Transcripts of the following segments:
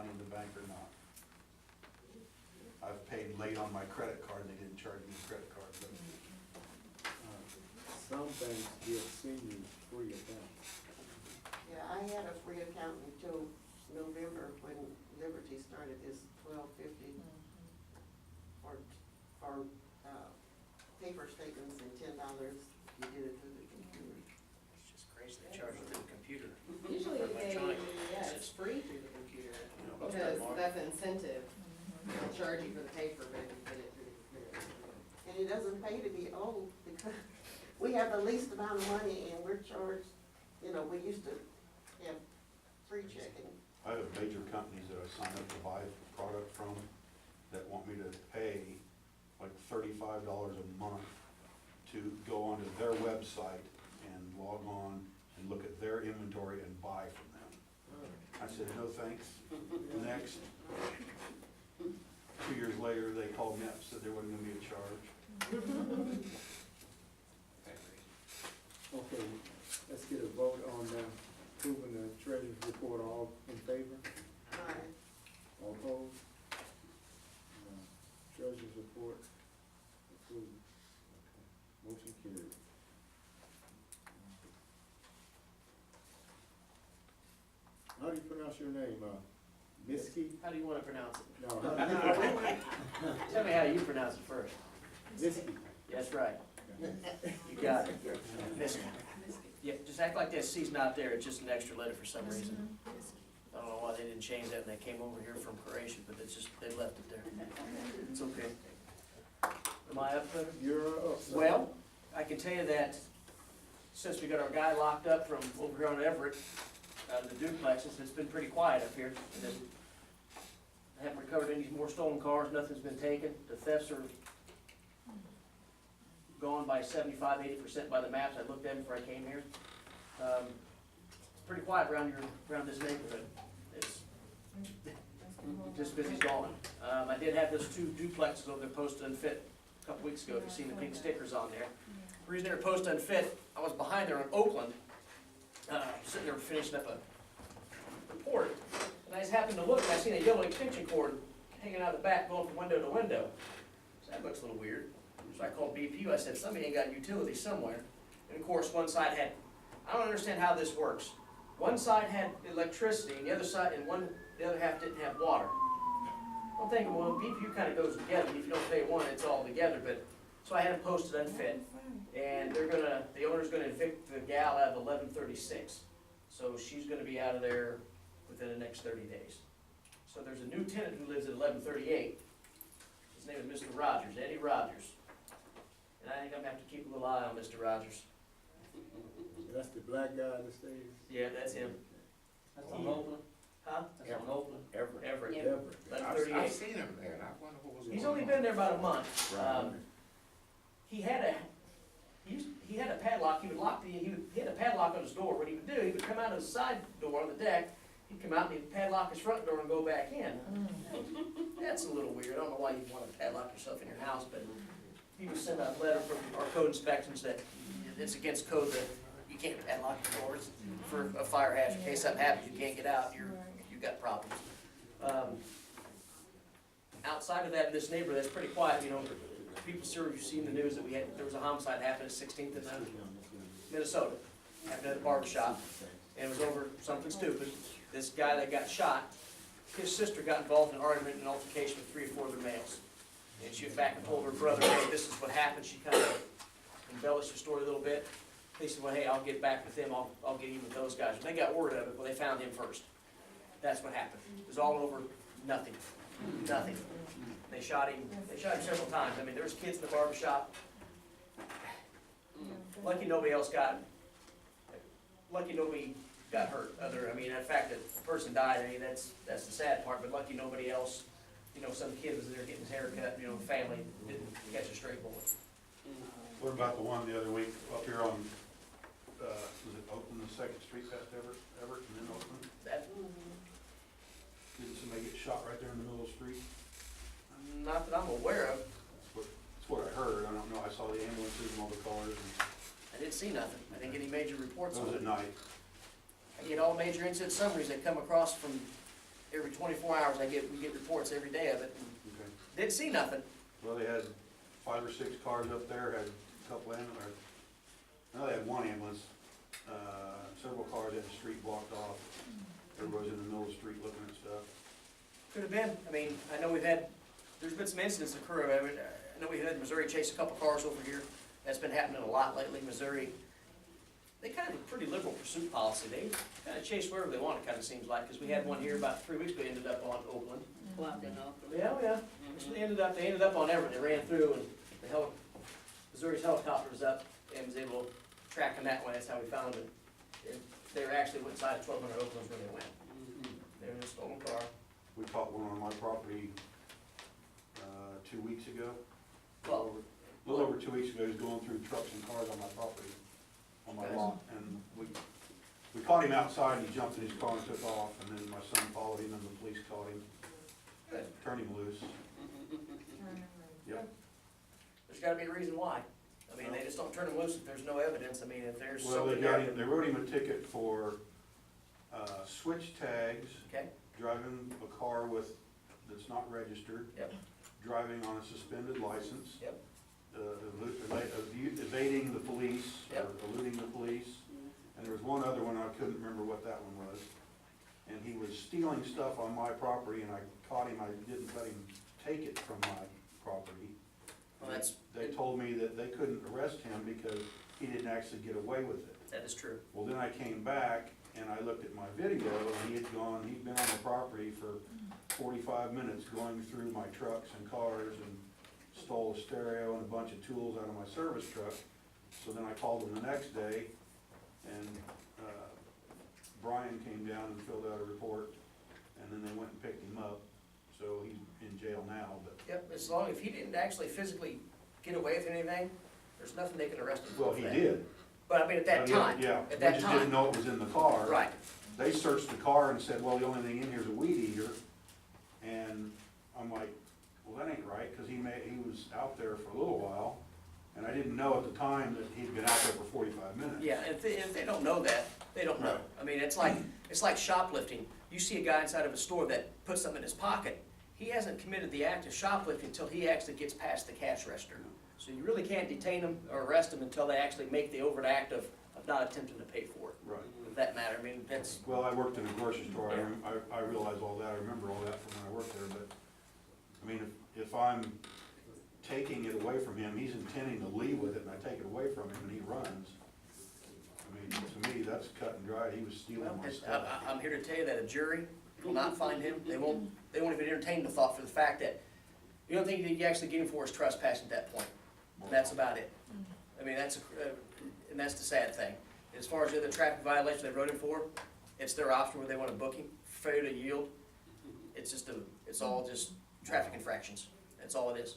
money in the bank or not. I've paid late on my credit card, and they didn't charge me a credit card, but, Some banks give seniors free accounts. Yeah, I had a free account until November when Liberty started this $12.50 for paper statements and $10 you did it through the computer. It's just crazy, they charge you through the computer. Usually Electronic. it's free through the computer, What's because that, Mark? that's an incentive. They'll charge you for the paper, but if you get it through the computer. And it doesn't pay to be old because we have the least amount of money and we're charged, you know, we used to have free checking. I have major companies that I sign up to buy product from that want me to pay like $35 a month to go onto their website and log on and look at their inventory and buy from them. I said, no thanks. Next. 2 years later, they called me up and said there wasn't gonna be a charge. Okay, let's get a vote on approving the treasurer's report. All in favor? Aye. All opposed? Treasurer's report approved. Okay. Motion carried. How do you pronounce your name? Miski? How do you wanna pronounce it? No, how do you Tell me how you pronounce it first. Miski. That's right. You got it. Miss- Yeah, just act like that C's not there, it's just an extra letter for some reason. I don't know why they didn't change that when they came over here from Croatia, but it's just, they left it there. It's okay. Am I up, Clifford? You're up, sir. Well, I can tell you that since we got our guy locked up from over here on Everett, out of the duplexes, it's been pretty quiet up here. And then I haven't recovered any more stolen cars, nothing's been taken. The thefts are gone by 75–80% by the maps. I looked at them before I came here. It's pretty quiet around this neighborhood. It's just because he's gone. I did have those 2 duplexes over there posted unfit a couple weeks ago, if you've seen the pink stickers on there. The reason they were posted unfit, I was behind there in Oakland, sitting there finishing up a report, and I just happened to look and I seen a yellow extension cord hanging out the back going from window to window. So that looks a little weird. So I called BPU, I said, somebody ain't got utilities somewhere. And of course, one side had, I don't understand how this works. One side had electricity and the other side, the other half didn't have water. I'm thinking, well, BPU kind of goes together. If you don't pay one, it's all together, but, so I had them posted unfit. And the owner's gonna evict the gal out of 1136. So she's gonna be out of there within the next 30 days. So there's a new tenant who lives at 1138. His name is Mr. Rogers, Eddie Rogers. And I think I'm gonna have to keep a little eye on Mr. Rogers. That's the black guy that stays? Yeah, that's him. That's on Oakland? Huh? That's on Oakland? Everett. Everett. I've 1138. seen him there, and I wonder what was going on. He's only been there about a month. Right. He had a padlock. He had a padlock on his door. What he would do, he would come out of the side door on the deck. He'd come out and he'd padlock his front door and go back in. That's a little weird. I don't know why you'd want to padlock yourself in your house, but he was sent a letter from our code inspections that it's against code that you can't padlock your doors for a fire hazard. In case something happens, you can't get out. You've got problems. Outside of that, in this neighborhood, that's pretty quiet. You know, people sure you've seen the news that there was a homicide happened at 16th and Minnesota, happened at a barber shop, and it was over something stupid. This guy that got shot, his sister got involved in an argument and an altercation with 3 or 4 other males. And she went back and told her brother, hey, this is what happened. She kind of embellished the story a little bit. They said, well, hey, I'll get back with them. I'll get even with those guys. When they got word of it, well, they found him first. That's what happened. It was all over nothing. Nothing. They shot him several times. I mean, there was kids in the barber shop. Lucky nobody got hurt. I mean, the fact that the person died, I mean, that's the sad part, but lucky nobody else, you know, some kid was there getting his hair cut, you know, family didn't catch a stray bullet. What about the one the other week up here on, was it Oakland, the 2nd Street past Everett and then Oakland? Didn't somebody get shot right there in the middle of the street? Not that I'm aware of. That's what I heard. I don't know. I saw the ambulances and all the cars. I didn't see nothing. I didn't get any major reports It on was it. at night. I get all major incident summaries that come across from every 24 hours, we get reports every day of it, and Okay. didn't see nothing. Well, they had 5 or 6 cars up there, had a couple ambulance, no, they had one ambulance, several cars had the street blocked off. Everybody's in the middle of the street looking at stuff. Could have been, I mean, I know there's been some incidents occur, I know we had Missouri chase a couple cars over here, that's been happening a lot lately, Missouri. They kind of have a pretty liberal pursuit policy, they kind of chase wherever they want, it kind of seems like, because we had one here about 3 weeks ago, ended up on Oakland. Blocked it off. Yeah, yeah. So they ended up on Everett, they ran through, and Missouri's helicopter was up, and was able to track them that way, that's how we found it. And they were actually went inside 1,200 Oaklands where they went, they were in a stolen car. We caught one on my property, 2 weeks ago. Well, A little over 2 weeks ago, he was going through trucks and cars on my property, on my Okay. lot, and we caught him outside, and he jumped in his car and took off, and then my son followed him, and the police caught him, good. turned him loose. Yep. There's gotta be a reason why. I mean, they just don't turn them loose if there's no evidence. I mean, if there's Well, they something got there. him, they wrote him a ticket for, switch tags, Okay, driving a car that's not registered. Yep. Driving on a suspended license. Yep. Evading the police, or Yep. eluding the police. And there was one other one, I couldn't remember what that one was. And he was stealing stuff on my property, and I caught him, I didn't let him take it from my property. well, They told me that they couldn't arrest him because he didn't actually get away with it. that is true. Well, then I came back and I looked at my video, and he'd been on the property for 45 minutes going through my trucks and cars and stole a stereo and a bunch of tools out of my service truck. So then I called him the next day, and Brian came down and filled out a report, and then they went and picked him up. So he's in jail now, but, Yep, as long, if he didn't actually physically get away with anything, there's nothing they can arrest him for. well, he that. did. But I mean, at that time, Yeah, at we that just didn't time, know it was in the car. right. They searched the car and said, well, the only thing in here is a weed eater. And I'm like, well, that ain't right, because he was out there for a little while. And I didn't know at the time that he'd been out there for 45 minutes. Yeah, and if they don't know that, they don't know. I mean, it's like shoplifting. You see a guy inside of a store that puts something in his pocket, he hasn't committed the act of shoplifting until he actually gets past the cash register. So you really can't detain them or arrest them until they actually make the overt act of not attempting to pay for it, Right. for that matter. I mean, that's, Well, I worked in a grocery store, Yeah. I realize all that, I remember all that from when I worked there, but, I mean, if I'm taking it away from him, he's intending to leave with it, and I take it away from him, and he runs. I mean, to me, that's cut and dry, he was stealing well, my stuff. I'm here to tell you that a jury will not find him. They won't even entertain the thought for the fact that you don't think that you actually get him for his trespassing at that point. And that's about it. I mean, and that's the sad thing. As far as the other traffic violations they wrote him for, it's their option where they want to book him, failure to yield. It's all just traffic infractions. That's all it is.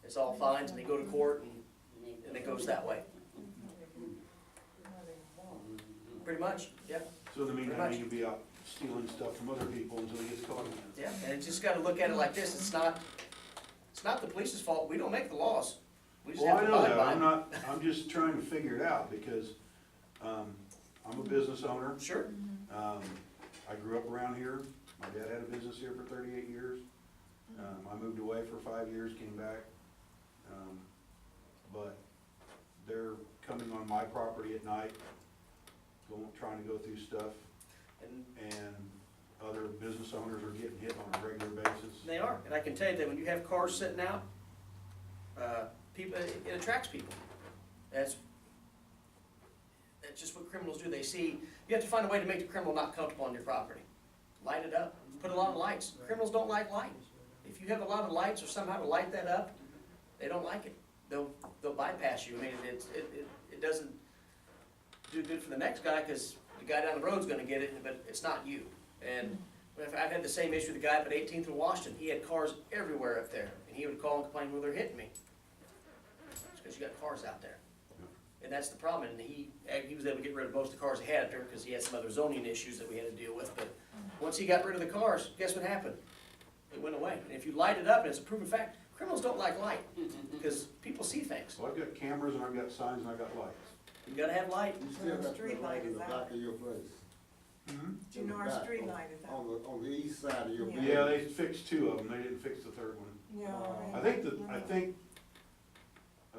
It's all fines, and they go to court, and it goes that way. Pretty much, yeah. So in the meantime, much. he could be out stealing stuff from other people until he gets caught again. Yeah, and you just gotta look at it like this, it's not the police's fault, we don't make the laws. We just Well, have I to know abide that, by them. I'm just trying to figure it out, because, I'm a business owner. Sure, I grew up around here, my dad had a business here for 38 years. I moved away for 5 years, came back. But they're coming on my property at night, trying to go through stuff, and other business owners are getting hit on a regular basis. they are, and I can tell you that when you have cars sitting out, people, it attracts people. That's just what criminals do, you have to find a way to make the criminal not comfortable on your property. Light it up, put a lot of lights, criminals don't like light. If you have a lot of lights or somehow to light that up, they don't like it. They'll bypass you. I mean, it doesn't do good for the next guy, because the guy down the road's gonna get it, but it's not you. And I've had the same issue with the guy up at 18th and Washington. He had cars everywhere up there, and he would call and complain, well, they're hitting me. It's because you got cars out there. And that's the problem, and he was able to get rid of most of the cars he had up there, because he had some other zoning issues that we had to deal with. But once he got rid of the cars, guess what happened? It went away. And if you light it up, and it's a proven fact, criminals don't like light, because people see things. So I've got cameras, and I've got signs, and I've got lights. You gotta have light. You still got to Street put light light in is the out. back of your place. Mm-hmm. Do you know our street light is out? On the east side of your Yeah. building. Yeah, they fixed two of them, they didn't fix the third one. Yeah. I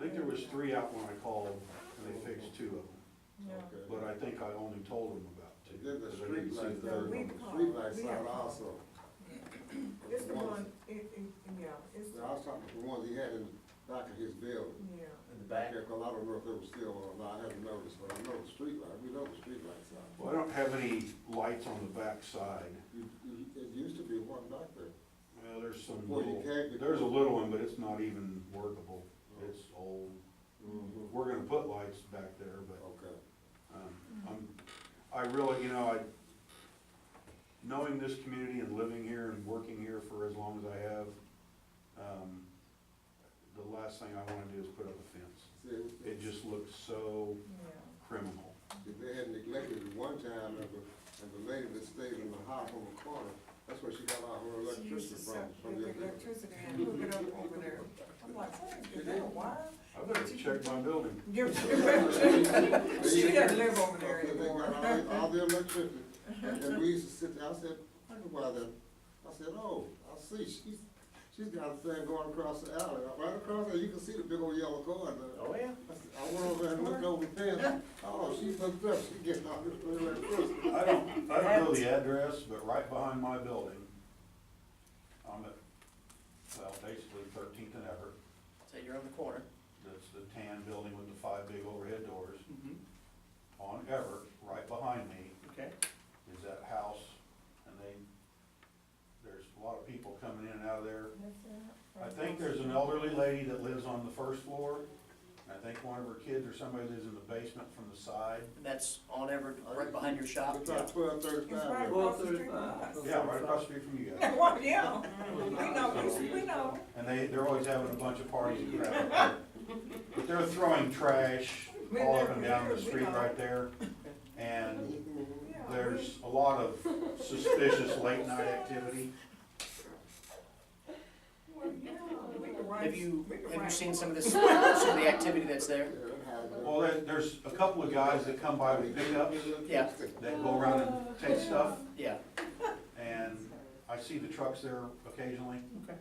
think there was three out when I called, and they fixed two of them, Yeah. Okay. but I think I only told them about two. And then the 'cause I street didn't see lights, the No, third we one. the call- street light we side have called. also. It's the one, yeah, it's, I was talking to the ones he had in the back of his building. yeah. In the back. Yeah, 'cause I don't know if they were still on or not, I haven't noticed, but I know the street light, we know the street lights out. Well, I don't have any lights on the back side. It used to be one back there. Well, there's some Well, you little, can't get- there's a little one, but it's not even workable. It's old. Mhm. We're gonna put lights back there, but, Okay. I really, knowing this community and living here and working here for as long as I have, the last thing I wanna do is put up a fence. See, It just looks so Yeah. criminal. they had neglected it one time, and the lady that stayed in the house on the corner, that's where she got all her She used electricity to suck from the the electricity and hook it up over there. I'm like, what is that, why? I better check my building. She doesn't live over there They anymore. got all the electricity, and we used to sit there, I said, I go by there, I said, oh, I see, she's got a thing going across the alley, right across there, you can see the big old yellow car there. Oh, yeah. I went over there and looked over the fence, oh, she's hooked up, she getting all this electricity. I don't know the address, but right behind my building, I'm at, well, basically 13th and Everett. So you're on the corner. That's the tan building with the 5 big overhead doors. Mm-hmm. On Everett, right behind me, Okay. is that house, and there's a lot of people coming in and out of there. I think there's an elderly lady that lives on the first floor, and I think one of her kids or somebody lives in the basement from the side. And that's on Everett, right behind your shop. It's like 12:35. It's right across the street from us. Yeah, right across the street from you guys. Well, yeah, we know. And they're always having a bunch of parties and crap. But they're throwing trash all up and down the street right there. And Yeah, there's a lot of suspicious late night activity. well, yeah, we can write- Have you we can have you write- seen some of this, some of the activity that's there? Well, there's a couple of guys that come by with pickups Yeah. that go around and take stuff. Yeah. And I see the trucks there occasionally. Okay.